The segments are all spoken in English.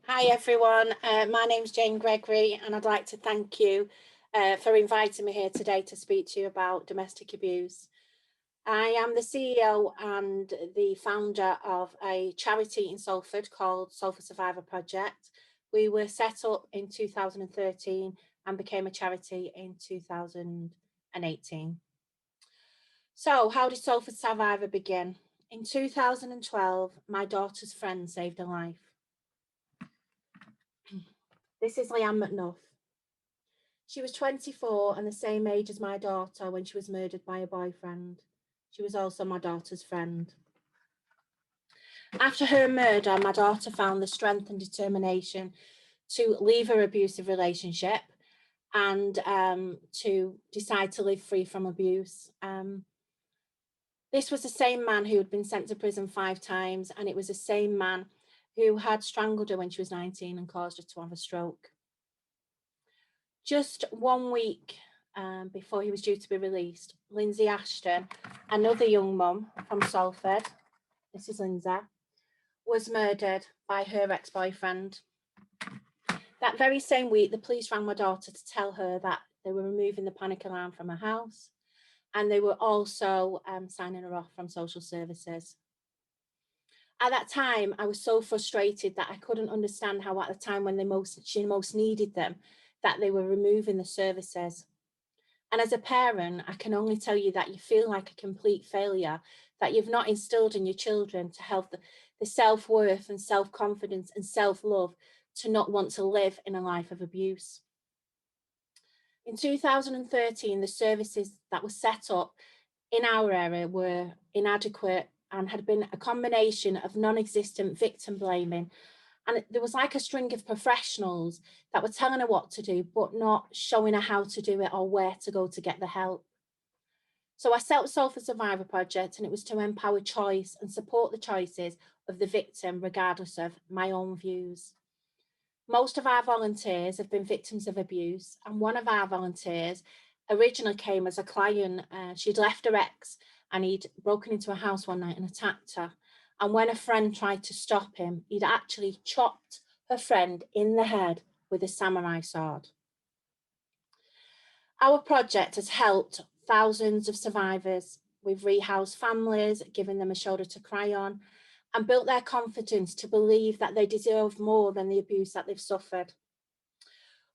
Hi everyone, my name's Jane Gregory and I'd like to thank you for inviting me here today to speak to you about domestic abuse. I am the CEO and the founder of a charity in Salford called SalfordSurvivorproject. We were set up in 2013 and became a charity in 2018. So how did Salford Survivor begin? In 2012, my daughter's friend saved her life. This is Leanne McNuff. She was 24 and the same age as my daughter when she was murdered by a boyfriend. She was also my daughter's friend. After her murder, my daughter found the strength and determination to leave her abusive relationship and to decide to live free from abuse. This was the same man who had been sent to prison 5 times, and it was the same man who had strangled her when she was 19 and caused her to have a stroke. Just 1 week before he was due to be released, Lindsay Ashton, another young mum from Salford, this is Lindsay, was murdered by her ex-boyfriend. That very same week, the police rang my daughter to tell her that they were removing the panic alarm from her house, and they were also signing her off from social services. At that time, I was so frustrated that I couldn't understand how at the time when she most needed them, that they were removing the services. And as a parent, I can only tell you that you feel like a complete failure, that you've not instilled in your children to have the self-worth and self-confidence and self-love to not want to live in a life of abuse. In 2013, the services that were set up in our area were inadequate and had been a combination of non-existent victim blaming. And there was like a string of professionals that were telling her what to do, but not showing her how to do it or where to go to get the help. So I set up Salford Survivor Project, and it was to empower choice and support the choices of the victim, regardless of my own views. Most of our volunteers have been victims of abuse, and one of our volunteers originally came as a client. She'd left her ex and he'd broken into her house one night and attacked her. And when a friend tried to stop him, he'd actually chopped her friend in the head with a samurai sword. Our project has helped thousands of survivors. We've rehoused families, given them a shoulder to cry on, and built their confidence to believe that they deserve more than the abuse that they've suffered.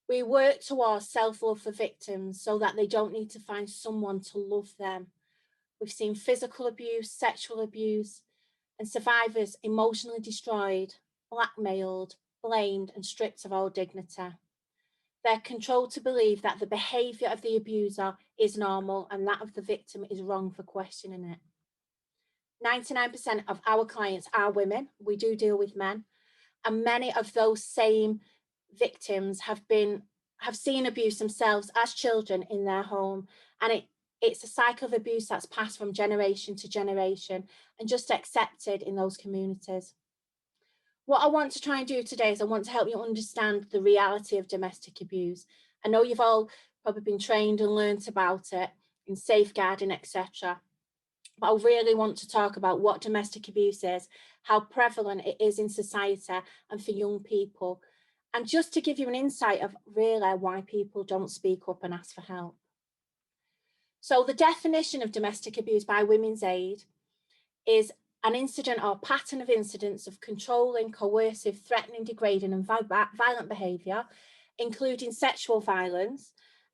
We work towards self-love for victims so that they don't need to find someone to love them. We've seen physical abuse, sexual abuse, and survivors emotionally destroyed, blackmailed, blamed, and stripped of all dignity. They're controlled to believe that the behaviour of the abuser is normal and that of the victim is wrong for questioning it. 99% of our clients are women. We do deal with men, and many of those same victims have seen abuse themselves as children in their home, and it's a cycle of abuse that's passed from generation to generation and just accepted in those communities. What I want to try and do today is I want to help you understand the reality of domestic abuse. I know you've all probably been trained and learnt about it in safeguarding, etc. But I really want to talk about what domestic abuse is, how prevalent it is in society and for young people, and just to give you an insight of really why people don't speak up and ask for help. So the definition of domestic abuse by Women's Aid is an incident or pattern of incidents of controlling, coercive, threatening, degrading and violent behaviour, including sexual violence.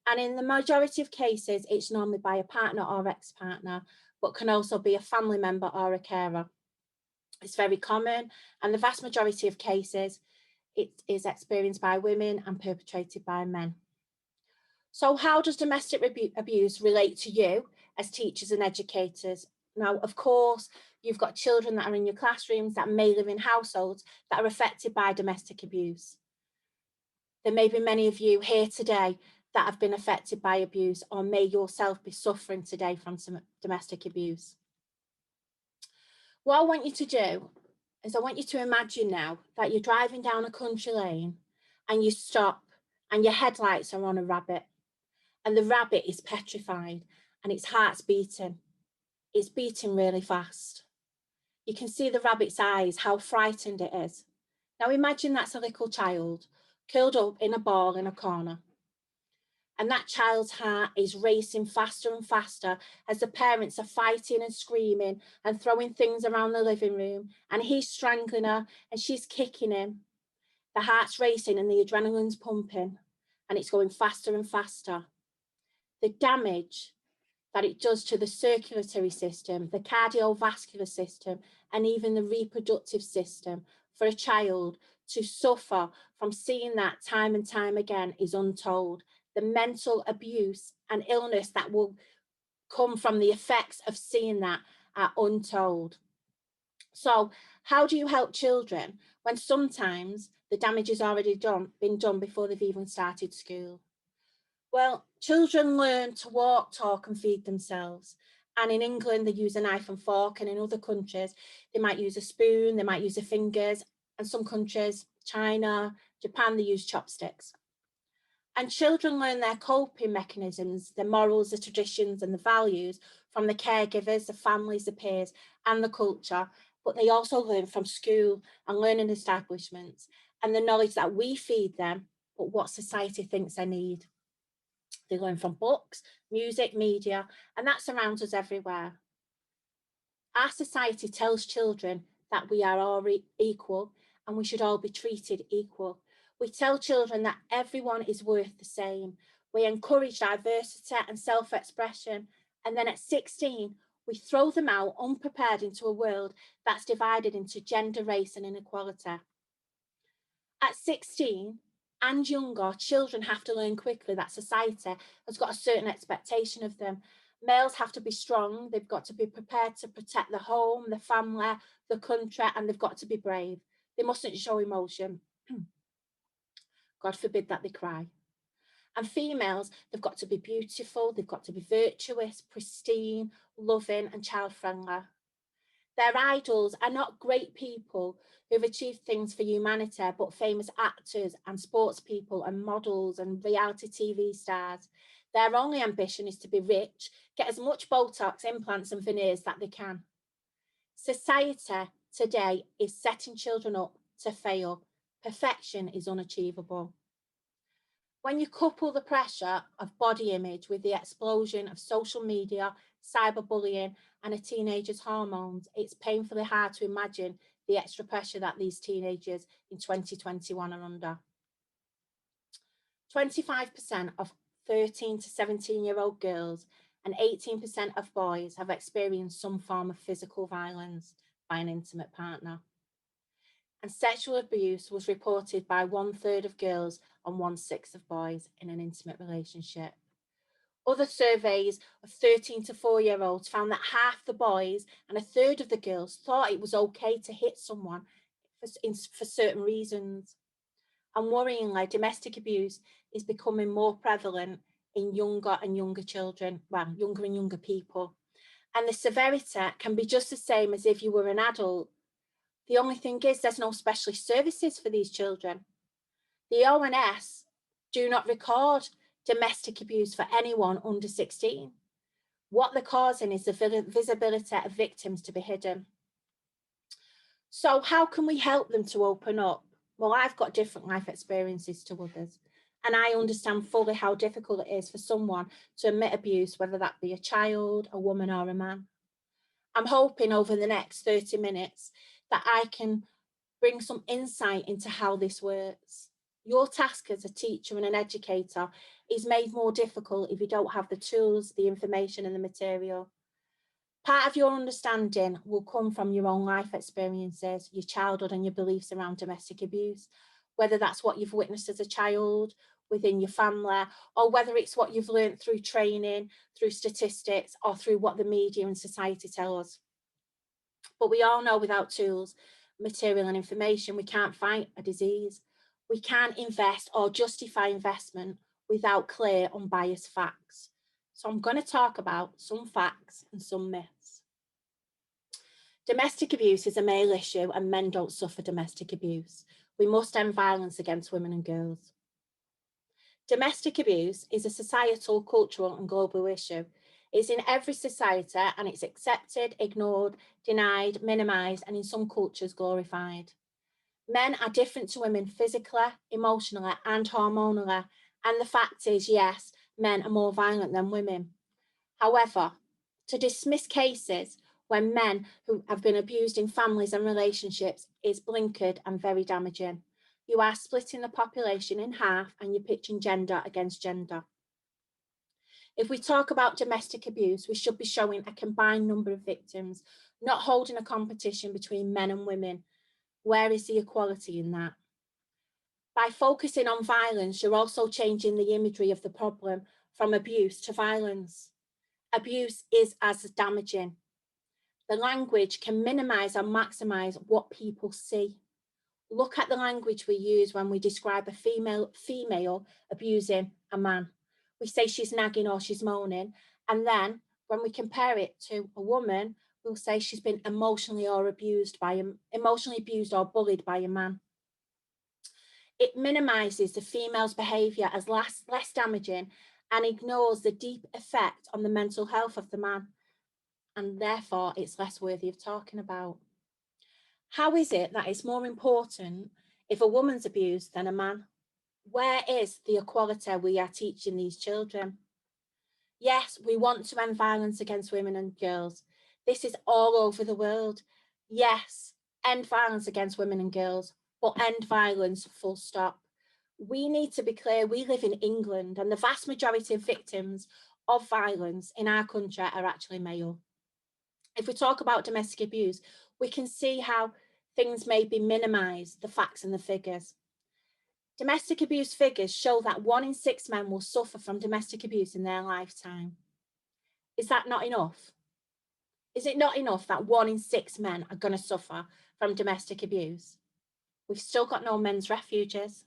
And in the majority of cases, it's normally by a partner or ex-partner, but can also be a family member or a carer. It's very common, and the vast majority of cases, it is experienced by women and perpetrated by men. So how does domestic abuse relate to you as teachers and educators? Now, of course, you've got children that are in your classrooms that may live in households that are affected by domestic abuse. There may be many of you here today that have been affected by abuse, or may yourself be suffering today from some domestic abuse. What I want you to do is I want you to imagine now that you're driving down a country lane and you stop and your headlights are on a rabbit, and the rabbit is petrified and its heart's beating. It's beating really fast. You can see the rabbit's eyes, how frightened it is. Now imagine that's a little child curled up in a ball in a corner. And that child's heart is racing faster and faster as the parents are fighting and screaming and throwing things around the living room. And he's strangling her and she's kicking him. The heart's racing and the adrenaline's pumping and it's going faster and faster. The damage that it does to the circulatory system, the cardiovascular system, and even the reproductive system for a child to suffer from seeing that time and time again is untold. The mental abuse and illness that will come from the effects of seeing that are untold. So how do you help children when sometimes the damage has already been done before they've even started school? Well, children learn to walk, talk and feed themselves. And in England, they use a knife and fork, and in other countries, they might use a spoon, they might use their fingers, and some countries, China, Japan, they use chopsticks. And children learn their coping mechanisms, their morals, the traditions and the values from the caregivers, the families, the peers and the culture, but they also learn from school and learning establishments and the knowledge that we feed them, but what society thinks they need. They learn from books, music, media, and that surrounds us everywhere. Our society tells children that we are all equal and we should all be treated equal. We tell children that everyone is worth the same. We encourage diversity and self-expression. And then at 16, we throw them out unprepared into a world that's divided into gender, race, and inequality. At 16, and younger, children have to learn quickly that society has got a certain expectation of them. Males have to be strong, they've got to be prepared to protect the home, the family, the country, and they've got to be brave. They mustn't show emotion. God forbid that they cry. And females, they've got to be beautiful, they've got to be virtuous, pristine, loving, and child-friendly. Their idols are not great people who've achieved things for humanity, but famous actors and sports people and models and reality TV stars. Their only ambition is to be rich, get as much Botox, implants and veneers that they can. Society today is setting children up to fail. Perfection is unachievable. When you couple the pressure of body image with the explosion of social media, cyberbullying, and a teenager's hormones, it's painfully hard to imagine the extra pressure that these teenagers in 2021 are under. 25% of 13 to 17-year-old girls and 18% of boys have experienced some form of physical violence by an intimate partner. And sexual abuse was reported by 1/3 of girls and 1/6 of boys in an intimate relationship. Other surveys of 13 to 4-year-olds found that half the boys and 1/3 of the girls thought it was okay to hit someone for certain reasons. And worryingly, domestic abuse is becoming more prevalent in younger and younger children, well, younger and younger people. And the severity can be just the same as if you were an adult. The only thing is there's no specialist services for these children. The ONS do not record domestic abuse for anyone under 16. What they're causing is the visibility of victims to be hidden. So how can we help them to open up? Well, I've got different life experiences to others, and I understand fully how difficult it is for someone to admit abuse, whether that be a child, a woman or a man. I'm hoping over the next 30 minutes that I can bring some insight into how this works. Your task as a teacher and an educator is made more difficult if you don't have the tools, the information and the material. Part of your understanding will come from your own life experiences, your childhood and your beliefs around domestic abuse, whether that's what you've witnessed as a child within your family, or whether it's what you've learned through training, through statistics, or through what the media and society tell us. But we all know without tools, material and information, we can't fight a disease. We can't invest or justify investment without clear, unbiased facts. So I'm going to talk about some facts and some myths. Domestic abuse is a male issue and men don't suffer domestic abuse. We must end violence against women and girls. Domestic abuse is a societal, cultural and global issue. It's in every society and it's accepted, ignored, denied, minimised and in some cultures glorified. Men are different to women physically, emotionally, and hormonally. And the fact is, yes, men are more violent than women. However, to dismiss cases when men who have been abused in families and relationships is blinkered and very damaging. You are splitting the population in half and you're pitching gender against gender. If we talk about domestic abuse, we should be showing a combined number of victims, not holding a competition between men and women. Where is the equality in that? By focusing on violence, you're also changing the imagery of the problem from abuse to violence. Abuse is as damaging. The language can minimize or maximize what people see. Look at the language we use when we describe a female abusing a man. We say she's nagging or she's moaning. And then when we compare it to a woman, we'll say she's been emotionally abused or bullied by a man. It minimizes the female's behavior as less damaging and ignores the deep effect on the mental health of the man. And therefore, it's less worthy of talking about. How is it that it's more important if a woman's abused than a man? Where is the equality we are teaching these children? Yes, we want to end violence against women and girls. This is all over the world. Yes, end violence against women and girls, but end violence, full stop. We need to be clear, we live in England and the vast majority of victims of violence in our country are actually male. If we talk about domestic abuse, we can see how things may be minimised, the facts and the figures. Domestic abuse figures show that 1 in 6 men will suffer from domestic abuse in their lifetime. Is that not enough? Is it not enough that 1 in 6 men are going to suffer from domestic abuse? We've still got no men's refuges.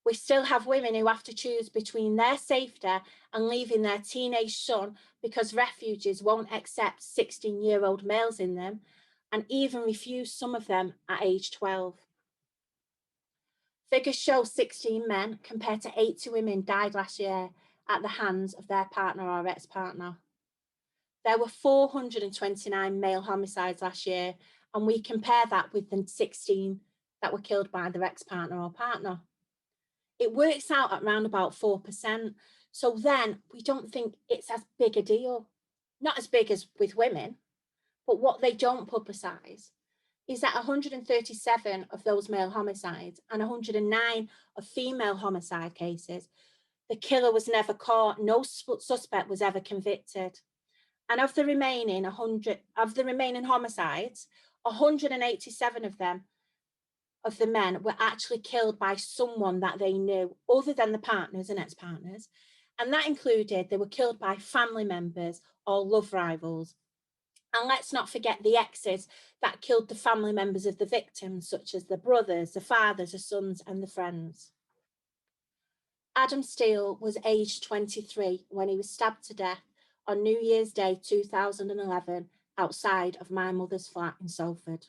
We still have women who have to choose between their safety and leaving their teenage son because refuges won't accept 16-year-old males in them and even refuse some of them at age 12. Figures show 16 men compared to 80 women died last year at the hands of their partner or ex-partner. There were 429 male homicides last year, and we compare that with the 16 that were killed by their ex-partner or partner. It works out at around about 4%. So then we don't think it's as big a deal. Not as big as with women, but what they don't publicise is that 137 of those male homicides and 109 of female homicide cases, the killer was never caught, no suspect was ever convicted. And of the remaining homicides, 187 of the men were actually killed by someone that they knew other than the partners and ex-partners. And that included they were killed by family members or love rivals. And let's not forget the exes that killed the family members of the victims, such as the brothers, the fathers, the sons, and the friends. Adam Steele was aged 23 when he was stabbed to death on New Year's Day 2011 outside of my mother's flat in Salford.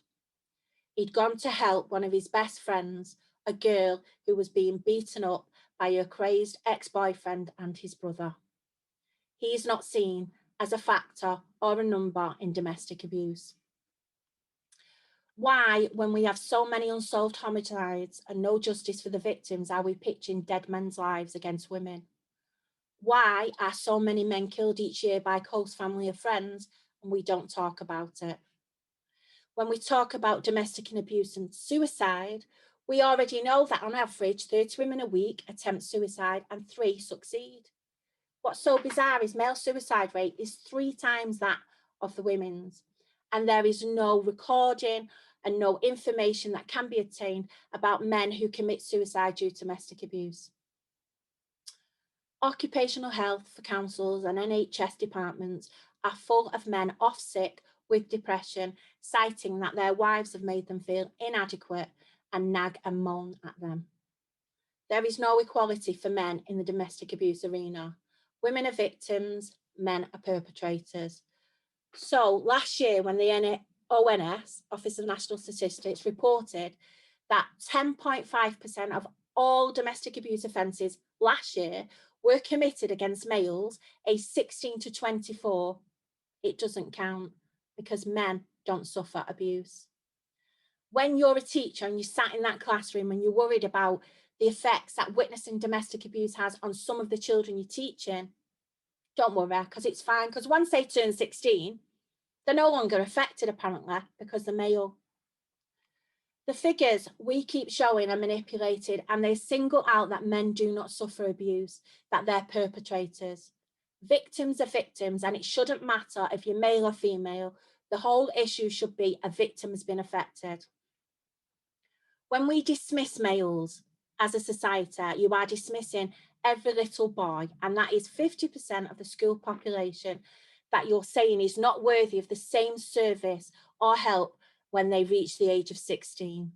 He'd gone to help one of his best friends, a girl who was being beaten up by her crazed ex-boyfriend and his brother. He is not seen as a factor or a number in domestic abuse. Why, when we have so many unsolved homicides and no justice for the victims, are we pitching dead men's lives against women? Why are so many men killed each year by close family or friends and we don't talk about it? When we talk about domestic abuse and suicide, we already know that on average 30 women a week attempt suicide and 3 succeed. What's so bizarre is male suicide rate is 3 times that of the women's, and there is no recording and no information that can be obtained about men who commit suicide due to domestic abuse. Occupational health for councils and NHS departments are full of men off sick with depression, citing that their wives have made them feel inadequate and nag and moan at them. There is no equality for men in the domestic abuse arena. Women are victims, men are perpetrators. So last year, when the ONS, Office of National Statistics, reported that 10.5% of all domestic abuse offences last year were committed against males aged 16 to 24, it doesn't count because men don't suffer abuse. When you're a teacher and you sat in that classroom and you're worried about the effects that witnessing domestic abuse has on some of the children you're teaching, don't worry, because it's fine. Because once they turn 16, they're no longer affected, apparently, because they're male. The figures we keep showing are manipulated, and they single out that men do not suffer abuse, that they're perpetrators. Victims are victims, and it shouldn't matter if you're male or female. The whole issue should be a victim has been affected. When we dismiss males as a society, you are dismissing every little boy, and that is 50% of the school population that you're saying is not worthy of the same service or help when they reach the age of 16.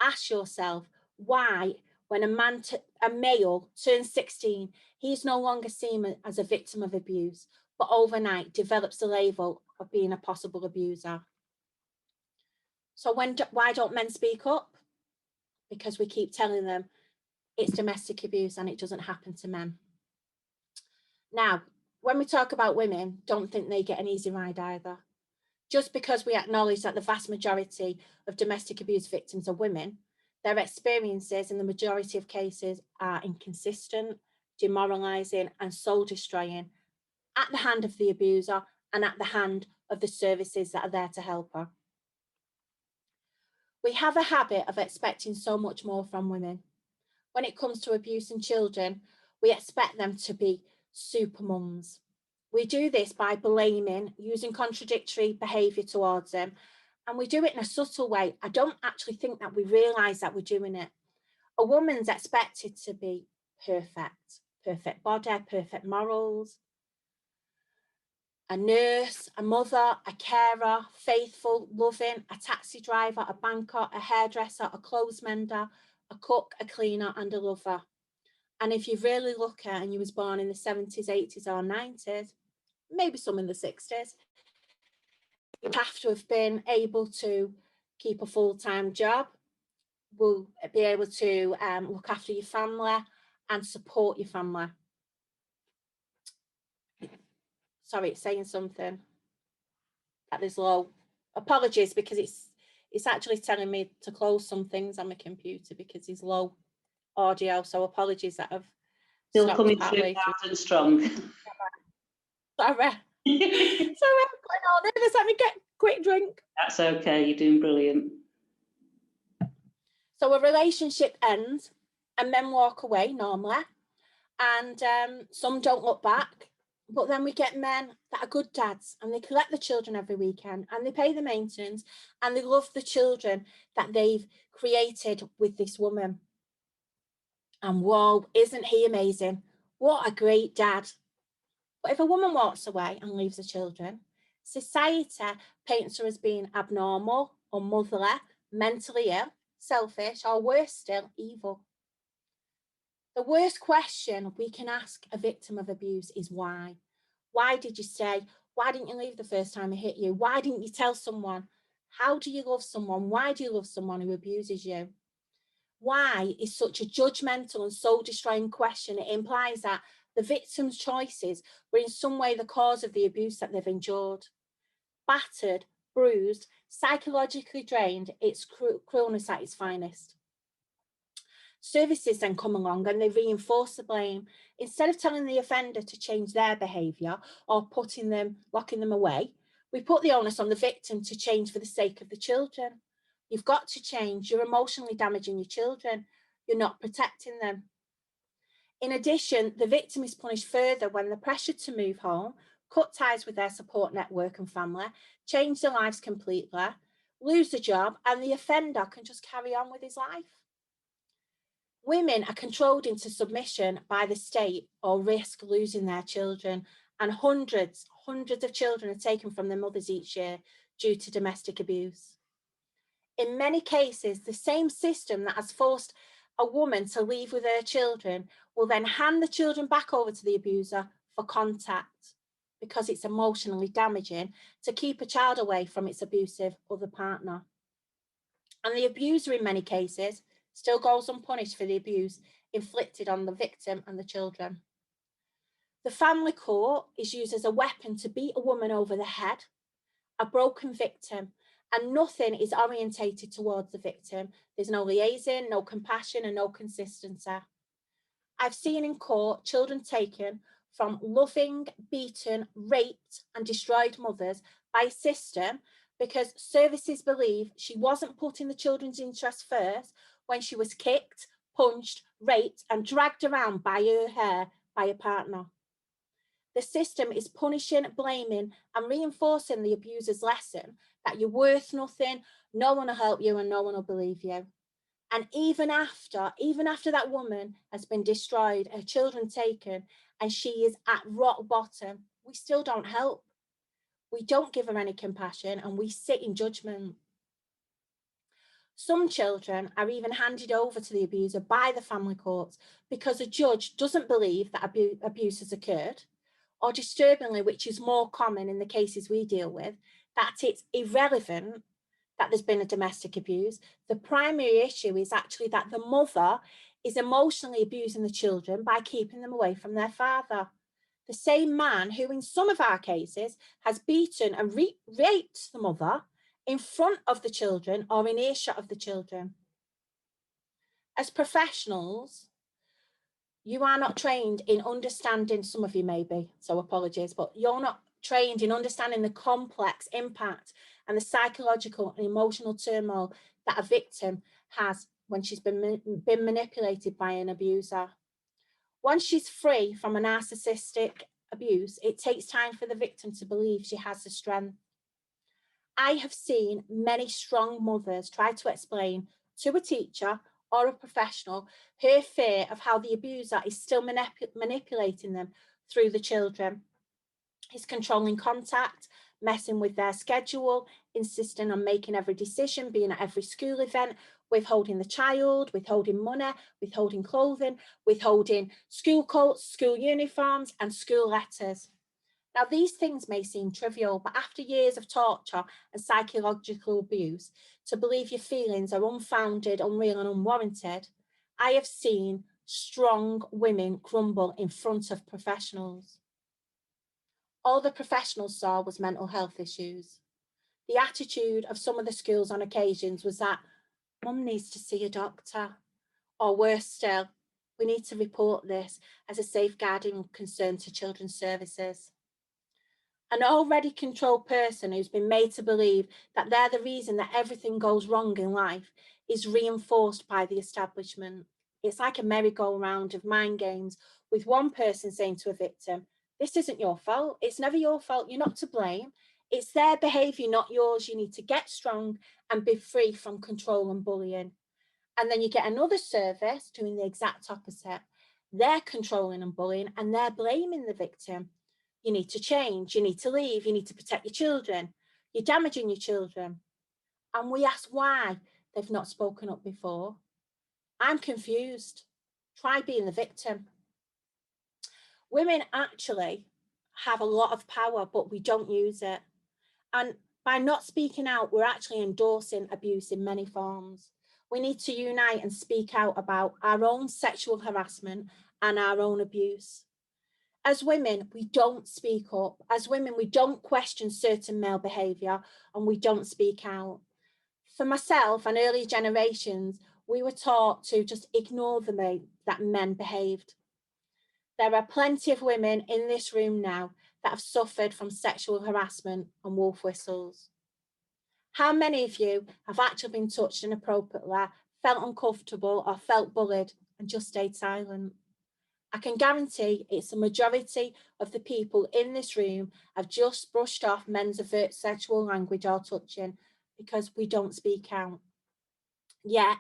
Ask yourself why, when a male turns 16, he's no longer seen as a victim of abuse, but overnight develops the label of being a possible abuser. So why don't men speak up? Because we keep telling them it's domestic abuse and it doesn't happen to men. Now, when we talk about women, don't think they get an easy ride either. Just because we acknowledge that the vast majority of domestic abuse victims are women, their experiences in the majority of cases are inconsistent, demoralising and soul destroying at the hand of the abuser and at the hand of the services that are there to help her. We have a habit of expecting so much more from women. When it comes to abuse in children, we expect them to be super mums. We do this by blaming, using contradictory behaviour towards them, and we do it in a subtle way. I don't actually think that we realise that we're doing it. A woman's expected to be perfect body, perfect morals, a nurse, a mother, a carer, faithful, loving, a taxi driver, a banker, a hairdresser, a clothes mender, a cook, a cleaner and a lover. And if you're really lucky and you was born in the 70s, 80s or 90s, maybe some in the 60s, you have to have been able to keep a full-time job, will be able to look after your family and support your family. Sorry, it's saying something that there's low. Apologies, because it's actually telling me to close some things on my computer because there's low audio. So apologies that I've still coming through loud and strong. Sorry. So what's going on? Just let me get a quick drink. That's okay, you're doing brilliant. So a relationship ends and men walk away normally, and some don't look back. But then we get men that are good dads and they collect the children every weekend and they pay the maintenance and they love the children that they've created with this woman. And whoa, isn't he amazing? What a great dad. But if a woman walks away and leaves the children, society paints her as being abnormal, unmotherly, mentally ill, selfish, or worse still, evil. The worst question we can ask a victim of abuse is why? Why did you stay? Why didn't you leave the first time he hit you? Why didn't you tell someone? How do you love someone? Why do you love someone who abuses you? Why is such a judgmental and soul-destroying question? It implies that the victim's choices were in some way the cause of the abuse that they've endured. Battered, bruised, psychologically drained, it's cruelness at its finest. Services then come along and they reinforce the blame. Instead of telling the offender to change their behaviour or locking them away, we put the onus on the victim to change for the sake of the children. You've got to change. You're emotionally damaging your children. You're not protecting them. In addition, the victim is punished further when they're pressured to move home, cut ties with their support network and family, change their lives completely, lose the job, and the offender can just carry on with his life. Women are controlled into submission by the state or risk losing their children, and hundreds of children are taken from their mothers each year due to domestic abuse. In many cases, the same system that has forced a woman to leave with her children will then hand the children back over to the abuser for contact, because it's emotionally damaging to keep a child away from its abusive other partner. And the abuser, in many cases, still goes unpunished for the abuse inflicted on the victim and the children. The family court is used as a weapon to beat a woman over the head, a broken victim, and nothing is orientated towards the victim. There's no liaison, no compassion, and no consistency. I've seen in court children taken from loving, beaten, raped, and destroyed mothers by a system because services believe she wasn't putting the children's interests first when she was kicked, punched, raped, and dragged around by her hair by a partner. The system is punishing, blaming, and reinforcing the abuser's lesson that you're worth nothing, no one will help you, and no one will believe you. And even after that woman has been destroyed, her children taken, and she is at rock bottom, we still don't help. We don't give her any compassion, and we sit in judgment. Some children are even handed over to the abuser by the family courts because a judge doesn't believe that abuse has occurred, or disturbingly, which is more common in the cases we deal with, that it's irrelevant that there's been a domestic abuse. The primary issue is actually that the mother is emotionally abusing the children by keeping them away from their father. The same man who, in some of our cases, has beaten and raped the mother in front of the children or in earshot of the children. As professionals, you are not trained in understanding, some of you may be, so apologies, but you're not trained in understanding the complex impact and the psychological and emotional turmoil that a victim has when she's been manipulated by an abuser. Once she's free from a narcissistic abuse, it takes time for the victim to believe she has the strength. I have seen many strong mothers try to explain to a teacher or a professional her fear of how the abuser is still manipulating them through the children. He's controlling contact, messing with their schedule, insisting on making every decision, being at every school event, withholding the child, withholding money, withholding clothing, withholding school coats, school uniforms, and school letters. Now, these things may seem trivial, but after years of torture and psychological abuse, to believe your feelings are unfounded, unreal, and unwarranted, I have seen strong women crumble in front of professionals. All the professionals saw was mental health issues. The attitude of some of the schools on occasions was that mum needs to see a doctor, or worse still, we need to report this as a safeguarding concern to children's services. An already controlled person who's been made to believe that they're the reason that everything goes wrong in life is reinforced by the establishment. It's like a merry-go-round of mind games, with one person saying to a victim, this isn't your fault, it's never your fault, you're not to blame. It's their behaviour, not yours. You need to get strong and be free from control and bullying. And then you get another service doing the exact opposite. They're controlling and bullying, and they're blaming the victim. You need to change, you need to leave, you need to protect your children, you're damaging your children. And we ask why they've not spoken up before. I'm confused. Try being the victim. Women actually have a lot of power, but we don't use it. And by not speaking out, we're actually endorsing abuse in many forms. We need to unite and speak out about our own sexual harassment and our own abuse. As women, we don't speak up. As women, we don't question certain male behaviour, and we don't speak out. For myself and earlier generations, we were taught to just ignore the way that men behaved. There are plenty of women in this room now that have suffered from sexual harassment and wolf whistles. How many of you have actually been touched inappropriately, felt uncomfortable, or felt bullied and just stayed silent? I can guarantee it's the majority of the people in this room have just brushed off men's overt sexual language or touching because we don't speak out. Yet,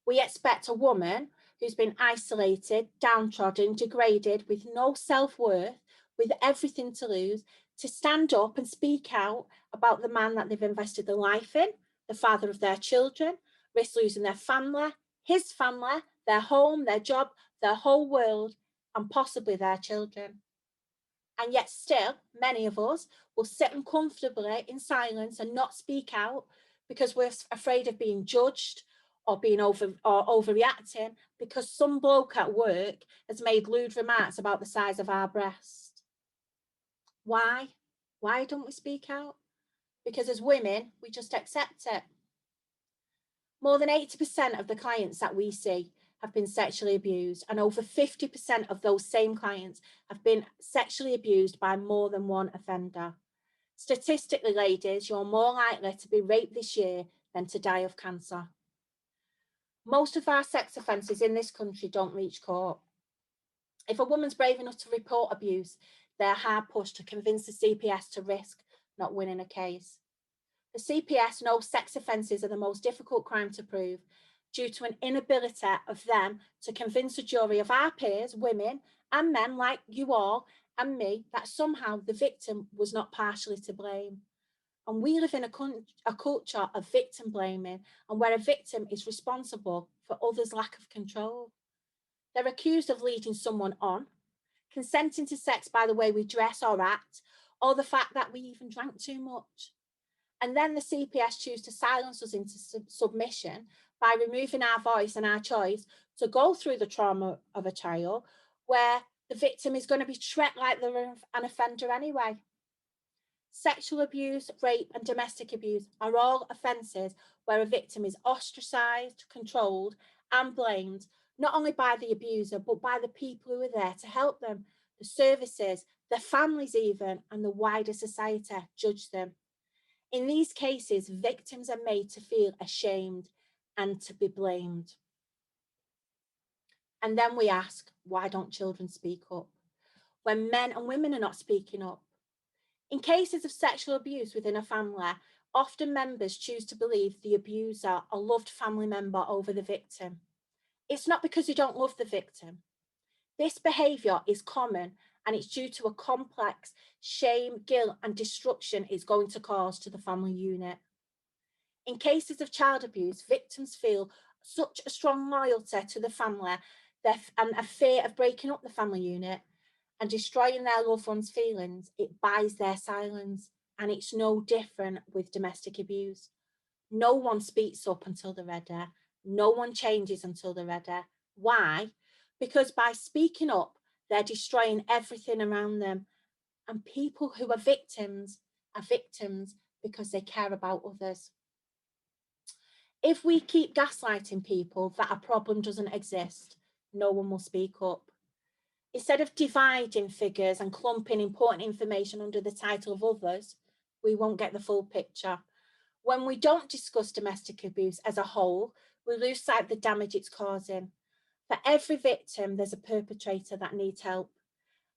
we expect a woman who's been isolated, downtrodden, degraded, with no self-worth, with everything to lose, to stand up and speak out about the man that they've invested their life in, the father of their children, risk losing their family, his family, their home, their job, their whole world, and possibly their children. And yet still, many of us will sit uncomfortably in silence and not speak out because we're afraid of being judged or being overreacting because some bloke at work has made lewd remarks about the size of our breast. Why? Why don't we speak out? because as women, we just accept it. More than 80% of the clients that we see have been sexually abused, and over 50% of those same clients have been sexually abused by more than one offender. Statistically, ladies, you're more likely to be raped this year than to die of cancer. Most of our sex offences in this country don't reach court. If a woman's brave enough to report abuse, they're hard pushed to convince the CPS to risk not winning a case. The CPS knows sex offences are the most difficult crime to prove due to an inability of them to convince a jury of our peers, women and men like you all and me, that somehow the victim was not partially to blame. And we live in a culture of victim blaming, and where a victim is responsible for others' lack of control. They're accused of leading someone on, consenting to sex by the way we dress or act, or the fact that we even drank too much. And then the CPS choose to silence us into submission by removing our voice and our choice to go through the trauma of a child, where the victim is going to be treated like they're an offender anyway. Sexual abuse, rape, and domestic abuse are all offences where a victim is ostracised, controlled, and blamed, not only by the abuser, but by the people who are there to help them, the services, the families even, and the wider society judge them. In these cases, victims are made to feel ashamed and to be blamed. And then we ask, why don't children speak up? When men and women are not speaking up. In cases of sexual abuse within a family, often members choose to believe the abuser a loved family member over the victim. It's not because they don't love the victim. This behaviour is common, and it's due to a complex shame, guilt and destruction it's going to cause to the family unit. In cases of child abuse, victims feel such a strong loyalty to the family and a fear of breaking up the family unit and destroying their loved ones' feelings, it buys their silence. And it's no different with domestic abuse. No one speaks up until they're ready. No one changes until they're ready. Why? Because by speaking up, they're destroying everything around them. And people who are victims because they care about others. If we keep gaslighting people that a problem doesn't exist, no one will speak up. Instead of dividing figures and clumping important information under the title of others, we won't get the full picture. When we don't discuss domestic abuse as a whole, we lose sight of the damage it's causing. For every victim, there's a perpetrator that needs help.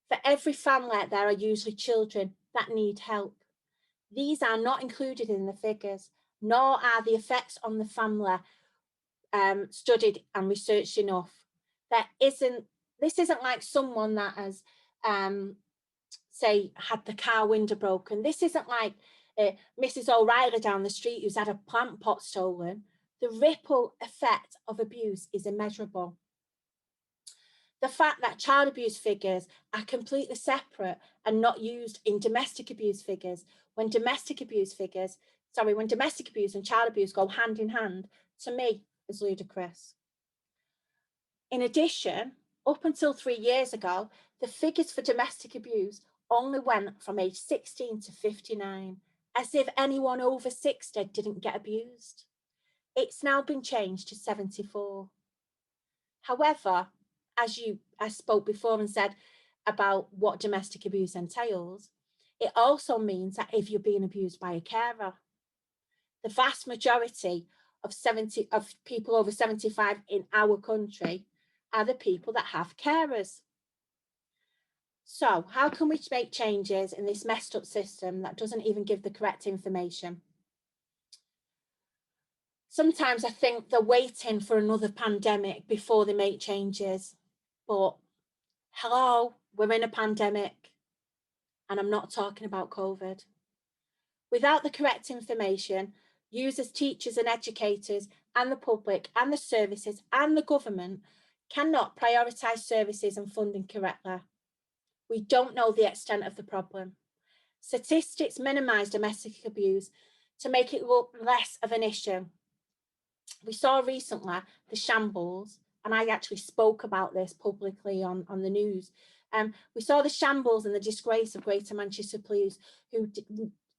For every family, there are usually children that need help. These are not included in the figures, nor are the effects on the family studied and researched enough. This isn't like someone that has, say, had the car window broken. This isn't like Mrs. O'Reilly down the street who's had a plant pot stolen. The ripple effect of abuse is immeasurable. The fact that child abuse figures are completely separate and not used in domestic abuse figures, when domestic abuse and child abuse go hand in hand, to me is ludicrous. In addition, up until 3 years ago, the figures for domestic abuse only went from age 16 to 59, as if anyone over 60 didn't get abused. It's now been changed to 74. However, as I spoke before and said about what domestic abuse entails, it also means that if you're being abused by a carer, the vast majority of people over 75 in our country are the people that have carers. So how can we make changes in this messed up system that doesn't even give the correct information? Sometimes I think they're waiting for another pandemic before they make changes. But hello, we're in a pandemic, and I'm not talking about COVID. Without the correct information, users, teachers and educators and the public and the services and the government cannot prioritise services and funding correctly. We don't know the extent of the problem. Statistics minimise domestic abuse to make it look less of an issue. We saw recently the shambles, and I actually spoke about this publicly on the news. We saw the shambles and the disgrace of Greater Manchester Police, who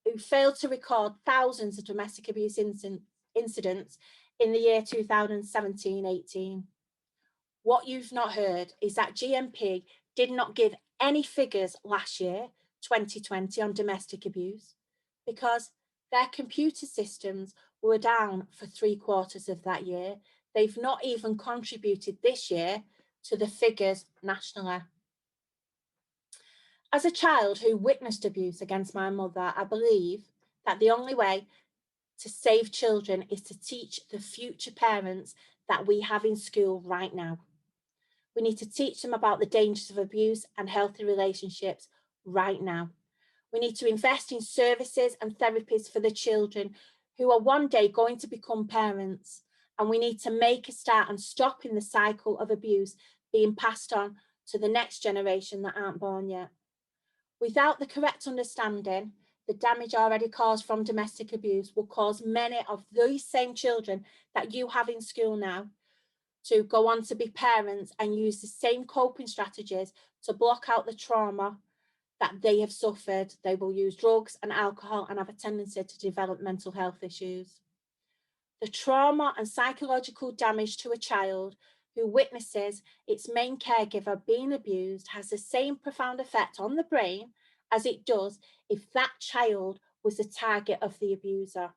who failed to record thousands of domestic abuse incidents in the year 2017-18. What you've not heard is that GMP did not give any figures last year, 2020, on domestic abuse, because their computer systems were down for 3/4 of that year. They've not even contributed this year to the figures nationally. As a child who witnessed abuse against my mother, I believe that the only way to save children is to teach the future parents that we have in school right now. We need to teach them about the dangers of abuse and healthy relationships right now. We need to invest in services and therapies for the children who are one day going to become parents. And we need to make a start on stopping the cycle of abuse being passed on to the next generation that aren't born yet. Without the correct understanding, the damage already caused from domestic abuse will cause many of these same children that you have in school now to go on to be parents and use the same coping strategies to block out the trauma that they have suffered. They will use drugs and alcohol and have a tendency to develop mental health issues. The trauma and psychological damage to a child who witnesses its main caregiver being abused has the same profound effect on the brain as it does if that child was the target of the abuser.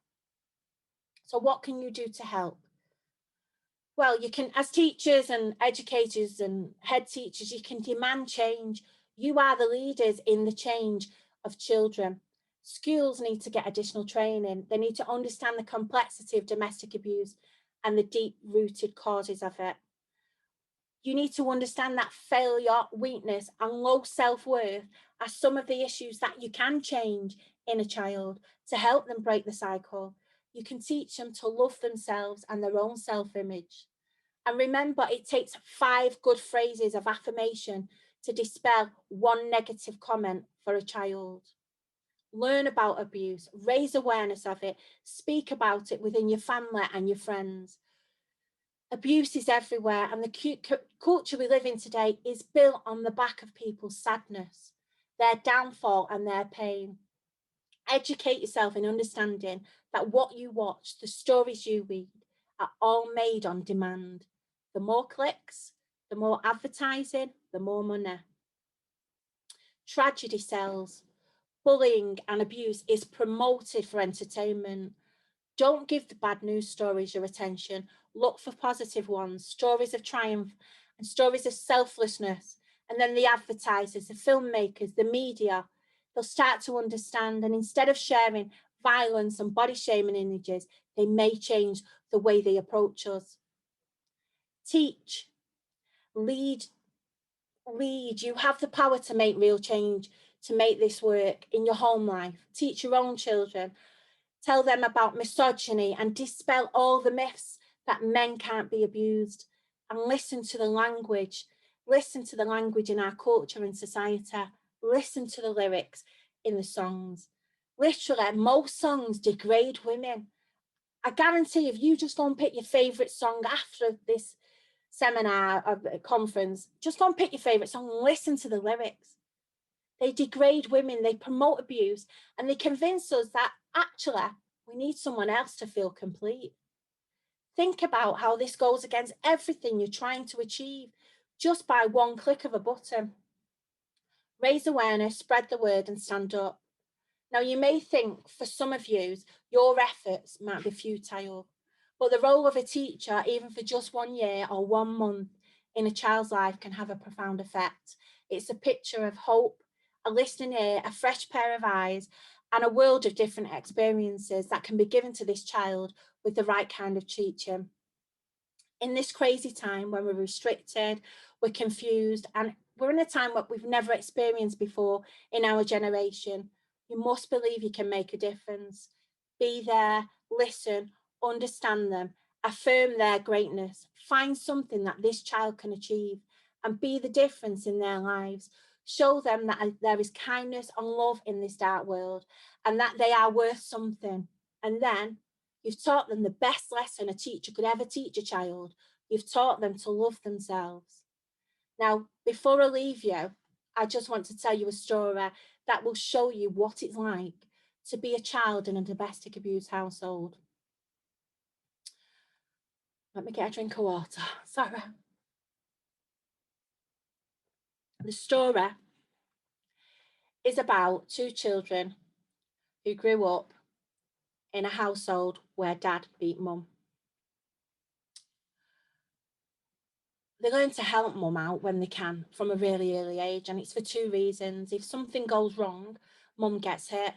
So what can you do to help? Well, you can, as teachers and educators and head teachers, you can demand change. You are the leaders in the change of children. Schools need to get additional training. They need to understand the complexity of domestic abuse and the deep-rooted causes of it. You need to understand that failure, weakness, and low self-worth are some of the issues that you can change in a child to help them break the cycle. You can teach them to love themselves and their own self-image. And remember, it takes 5 good phrases of affirmation to dispel one negative comment for a child. Learn about abuse, raise awareness of it, speak about it within your family and your friends. Abuse is everywhere, and the culture we live in today is built on the back of people's sadness, their downfall and their pain. Educate yourself in understanding that what you watch, the stories you read, are all made on demand. The more clicks, the more advertising, the more money. Tragedy sells. Bullying and abuse is promoted for entertainment. Don't give the bad news stories your attention. Look for positive ones, stories of triumph and stories of selflessness. And then the advertisers, the filmmakers, the media, they'll start to understand. And instead of sharing violence and body shaming images, they may change the way they approach us. Teach, lead. You have the power to make real change, to make this work in your home life. Teach your own children. Tell them about misogyny and dispel all the myths that men can't be abused. And listen to the language. Listen to the language in our culture and society. Listen to the lyrics in the songs. Literally, most songs degrade women. I guarantee if you just go and pick your favourite song after this seminar or conference, just go and pick your favourite song and listen to the lyrics. They degrade women, they promote abuse, and they convince us that actually we need someone else to feel complete. Think about how this goes against everything you're trying to achieve just by one click of a button. Raise awareness, spread the word, and stand up. Now, you may think for some of you, your efforts might be futile, but the role of a teacher, even for just 1 year or 1 month in a child's life, can have a profound effect. It's a picture of hope, a listening ear, a fresh pair of eyes, and a world of different experiences that can be given to this child with the right kind of teaching. In this crazy time when we're restricted, we're confused, and we're in a time that we've never experienced before in our generation, you must believe you can make a difference. Be there, listen, understand them, affirm their greatness, find something that this child can achieve, and be the difference in their lives. Show them that there is kindness and love in this dark world and that they are worth something. And then you've taught them the best lesson a teacher could ever teach a child. You've taught them to love themselves. Now, before I leave you, I just want to tell you a story that will show you what it's like to be a child in a domestic abuse household? Let me get a drink of water. Sorry. The story is about two children who grew up in a household where dad beat mum. They learn to help mum out when they can from a really early age, and it's for two reasons. If something goes wrong, mum gets hit.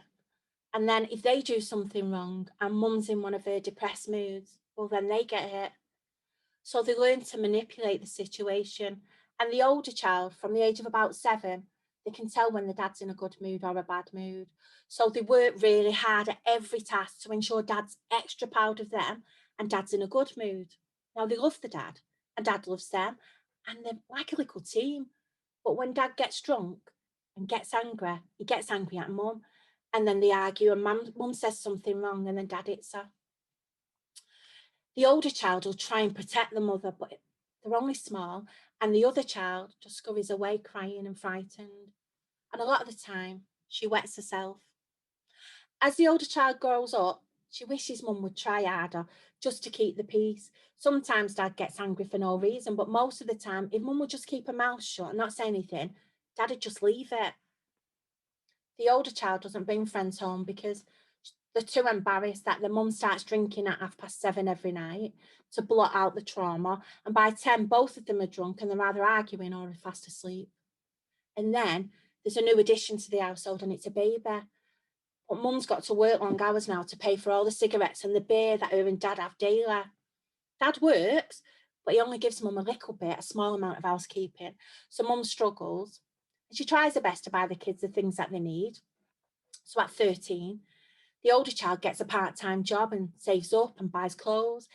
And then if they do something wrong and mum's in one of her depressed moods, well, then they get hit. So they learn to manipulate the situation. And the older child, from the age of about 7, they can tell when the dad's in a good mood or a bad mood. So they work really hard at every task to ensure dad's extra proud of them and dad's in a good mood. Now they love the dad and dad loves them, and they're like a little team. But when dad gets drunk and gets angry, he gets angry at mum, and then they argue and mum says something wrong and then dad hits her. The older child will try and protect the mother, but they're only small, and the other child just scurries away crying and frightened. And a lot of the time, she wets herself. As the older child grows up, she wishes mum would try harder just to keep the peace. Sometimes dad gets angry for no reason, but most of the time, if mum would just keep her mouth shut and not say anything, dad would just leave it. The older child doesn't bring friends home because they're too embarrassed that the mum starts drinking at 7:30 every night to blot out the trauma. And by 10, both of them are drunk and they're either arguing or fast asleep. And then there's a new addition to the household and it's a baby. But mum's got to work long hours now to pay for all the cigarettes and the beer that her and dad have daily. Dad works, but he only gives mum a little bit, a small amount of housekeeping. So mum struggles. And she tries her best to buy the kids the things that they need. So at 13, the older child gets a part-time job and saves up and buys clothes,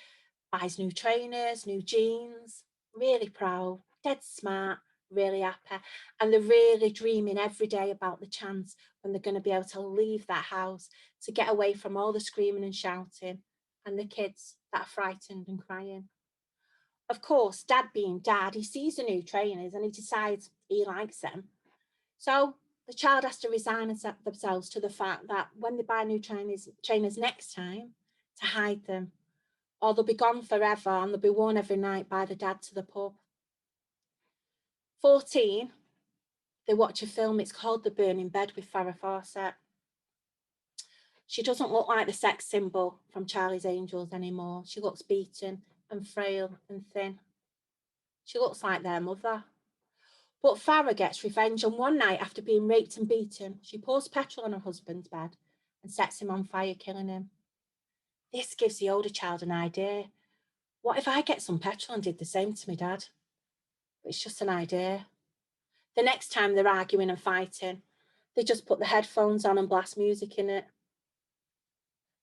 buys new trainers, new jeans, really proud, dead smart, really happy. And they're really dreaming every day about the chance when they're going to be able to leave that house to get away from all the screaming and shouting and the kids that are frightened and crying. Of course, dad being dad, he sees the new trainers and he decides he likes them. So the child has to resign themselves to the fact that when they buy new trainers next time, to hide them, or they'll be gone forever and they'll be worn every night by the dad to the pub. 14, they watch a film, it's called The Burning Bed with Farrah Fawcett. She doesn't look like the sex symbol from Charlie's Angels anymore. She looks beaten and frail and thin. She looks like their mother. But Farrah gets revenge, and one night after being raped and beaten, she pours petrol on her husband's bed and sets him on fire, killing him. This gives the older child an idea. What if I get some petrol and did the same to my dad? But it's just an idea. The next time they're arguing and fighting, they just put the headphones on and blast music in it.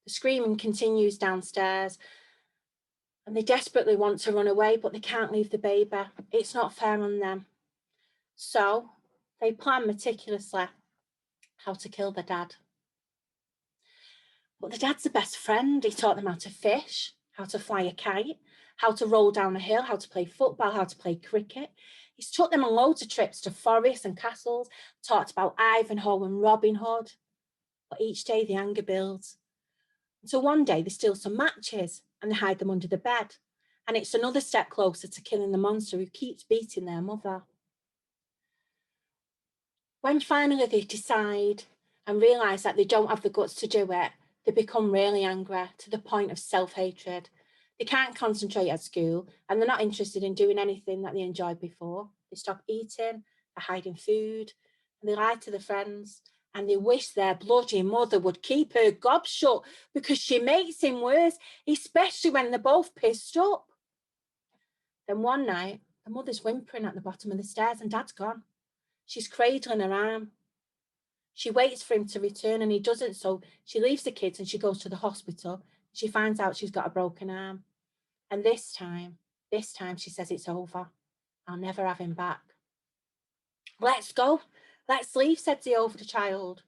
The screaming continues downstairs, and they desperately want to run away, but they can't leave the baby. It's not fair on them. So they plan meticulously how to kill their dad. But the dad's the best friend. He taught them how to fish, how to fly a kite, how to roll down a hill, how to play football, how to play cricket. He's took them on loads of trips to forests and castles, talked about Ivanhoe and Robin Hood. But each day the anger builds. So one day they steal some matches and they hide them under the bed. And it's another step closer to killing the monster who keeps beating their mother. When finally they decide and realise that they don't have the guts to do it, they become really angry to the point of self-hatred. They can't concentrate at school and they're not interested in doing anything that they enjoyed before. They stop eating, they're hiding food, and they lie to their friends, and they wish their bloody mother would keep her gob shut because she makes him worse, especially when they're both pissed up. Then one night, the mother's whimpering at the bottom of the stairs and dad's gone. She's cradling her arm. She waits for him to return and he doesn't, so she leaves the kids and she goes to the hospital. She finds out she's got a broken arm. And this time she says it's over. I'll never have him back. Let's go. Let's leave, said the older child.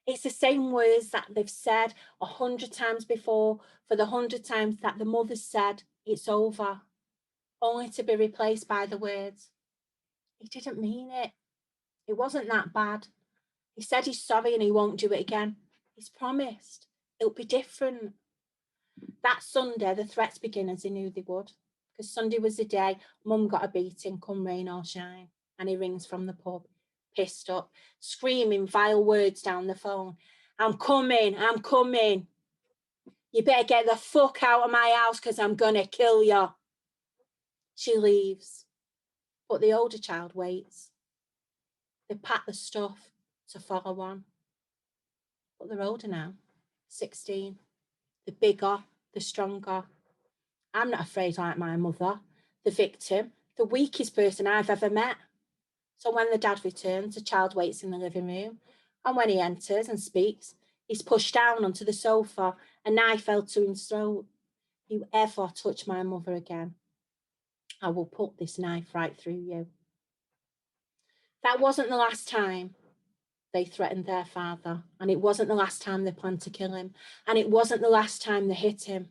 It's the same words that they've said 100 times before, for the 100 times that the mother said it's over, only to be replaced by the words, he didn't mean it. It wasn't that bad. He said he's sorry and he won't do it again. He's promised it'll be different. That Sunday, the threats began as he knew they would, because Sunday was the day Mum got a beating, come rain or shine. And he rings from the pub, pissed up, screaming vile words down the phone. I'm coming. You better get the fuck out of my house because I'm going to kill you. She leaves, but the older child waits. They pack the stuff to follow on. But they're older now, 16. The bigger, the stronger. I'm not afraid like my mother, the victim, the weakest person I've ever met. So when the dad returns, the child waits in the living room. And when he enters and speaks, he's pushed down onto the sofa, a knife fell to his throat. You ever touch my mother again, I will put this knife right through you. That wasn't the last time they threatened their father, and it wasn't the last time they planned to kill him, and it wasn't the last time they hit him.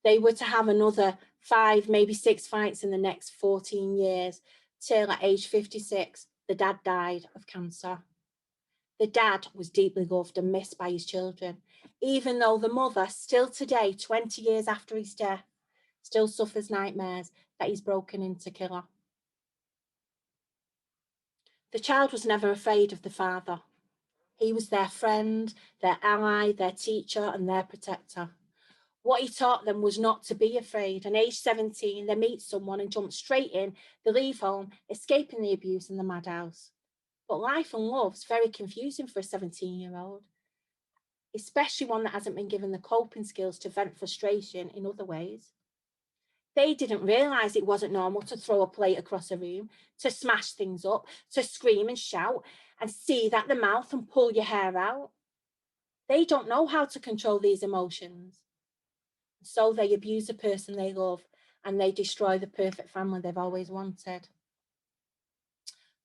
They were to have another 5, maybe 6 fights in the next 14 years, till at age 56, the dad died of cancer. The dad was deeply loved and missed by his children, even though the mother, still today, 20 years after his death, still suffers nightmares that he's broken in to kill her. The child was never afraid of the father. He was their friend, their ally, their teacher, and their protector. What he taught them was not to be afraid. And age 17, they meet someone and jump straight in. They leave home, escaping the abuse in the madhouse. But life and love's very confusing for a 17-year-old, especially one that hasn't been given the coping skills to vent frustration in other ways. They didn't realise it wasn't normal to throw a plate across a room, to smash things up, to scream and shout and seethe at the mouth and pull your hair out. They don't know how to control these emotions. So they abuse the person they love and they destroy the perfect family they've always wanted.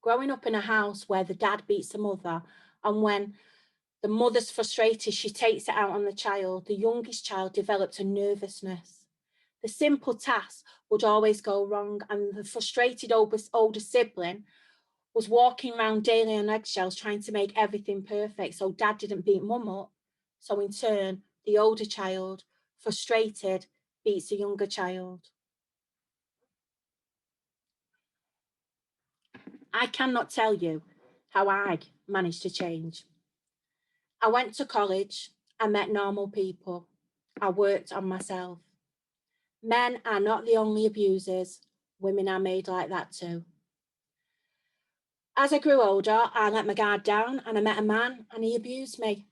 Growing up in a house where the dad beats the mother, and when the mother's frustrated, she takes it out on the child, the youngest child developed a nervousness. The simple task would always go wrong, and the frustrated older sibling was walking around daily on eggshells trying to make everything perfect so dad didn't beat mum up. So in turn, the older child, frustrated, beats the younger child. I cannot tell you how I managed to change. I went to college, I met normal people, I worked on myself. Men are not the only abusers, women are made like that too. As I grew older, I let my guard down and I met a man and he abused me.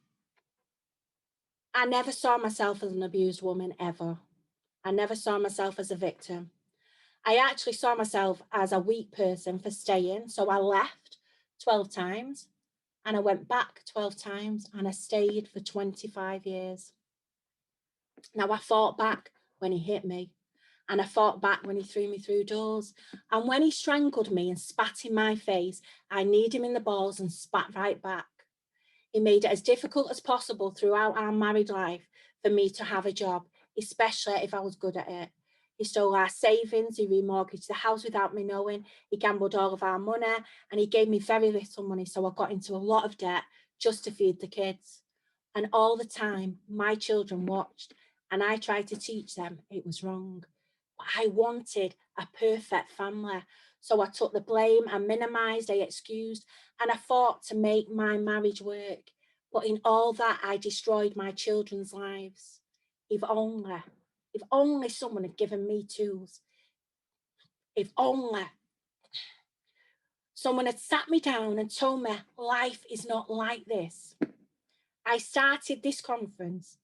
I never saw myself as an abused woman ever. I never saw myself as a victim. I actually saw myself as a weak person for staying, so I left 12 times and I went back 12 times and I stayed for 25 years. Now I fought back when he hit me and I fought back when he threw me through doors. And when he strangled me and spat in my face, I kneed him in the balls and spat right back. He made it as difficult as possible throughout our married life for me to have a job, especially if I was good at it. He stole our savings, he remortgaged the house without me knowing, he gambled all of our money, and he gave me very little money, so I got into a lot of debt just to feed the kids. And all the time, my children watched, and I tried to teach them it was wrong. But I wanted a perfect family, so I took the blame, I minimised, I excused, and I fought to make my marriage work. But in all that, I destroyed my children's lives. If only someone had given me tools. If only someone had sat me down and told me life is not like this. I started this conference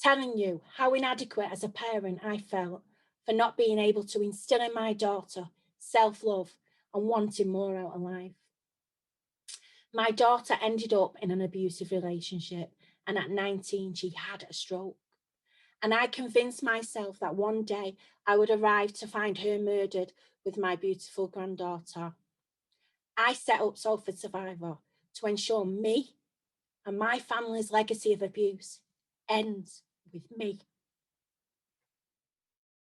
telling you how inadequate as a parent I felt for not being able to instill in my daughter self-love and wanting more out of life. My daughter ended up in an abusive relationship, and at 19, she had a stroke. And I convinced myself that one day I would arrive to find her murdered with my beautiful granddaughter. I set up Salford Survivor to ensure me and my family's legacy of abuse ends with me.